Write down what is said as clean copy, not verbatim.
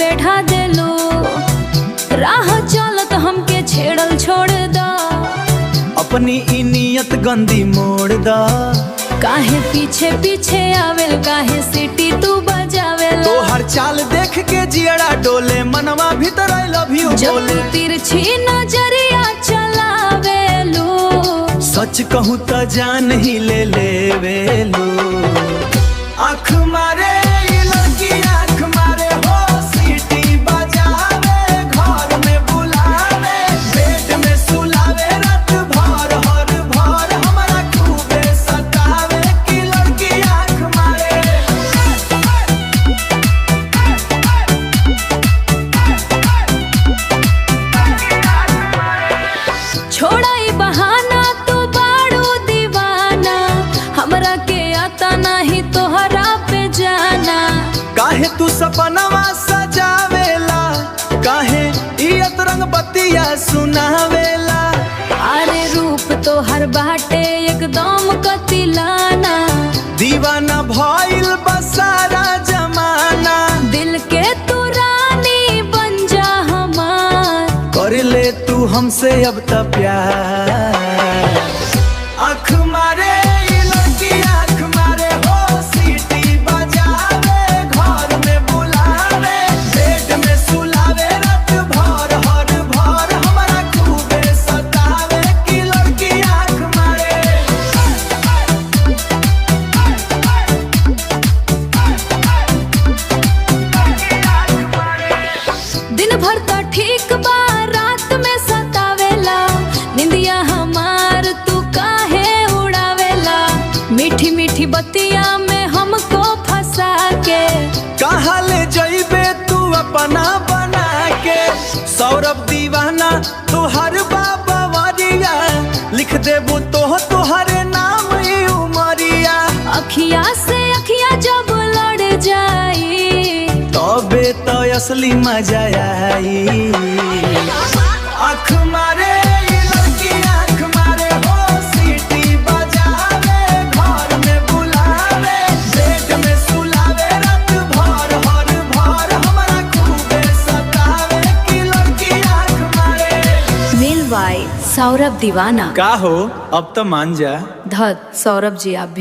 बैठा देलो, राह चलत हमके छेड़ल छोड़ दा। अपनी ई नियत गंदी मोड़ दा। काहे पीछे पीछे आवेल, काहे सीटी तू बजावेल। तो हर चाल देख के जियड़ा डोले, मनवा भीतर आई लव यू बोले। जब तिरछी नजरिया चलावेलू, सच कहूँ तो जान ही ले लेवेलू। आँख मारे ये लड़की आँख मारे हो, सीटी बजावे घर में बुलावे, बेड में सुलावे रात भर हर भर हमारा खूबे सतावे कि लड़की आँख मारे। छोड़ा ई बहाना, तू बाड़ू दीवाना, हमरा के आता नहीं तोहरा पे जाना। काहे तू सपनवा सजावेला, काहे इयत रंग बतिया सुनावेला। अरे रूप तो हर बाटे एकदम कतिलाना, दीवाना भइल बसारा जमाना। दिल के तू रानी बन जा हमार, कर ले तू हमसे अब तक प्यार। आँख मारे ये लड़की आँख मारे हो, सीटी बजावे घर में बुलावे, बेड में सुलावे रात भर हर भर हमारा खूबे सतावे कि लड़की आँख मारे। दिन भर तो ठीक बा, रात में सतावेला, निंदिया हमार तू काहे उड़ावेला। मीठी मीठी बतिया में हमको फंसा के, कहाँ ले जइबे तू अपना बना के। सौरभ दीवाना तुहर बाबा वरिया, लिख देबू तो तुहरे नाम ही उमरिया। अखिया से अखिया जब लड़ जाई, तबे तो असली मजा आई। आँख मारे ये लड़की आँख मारे हो, सीटी बजावे घर में बुलावे, बेड में सुलावे रात भर हर भर हमारा खूबे सतावे कि लड़की आँख मारे। मिल बाई सौरभ दीवाना। का हो अब तो मान जा। धत सौरभ जी आप भी।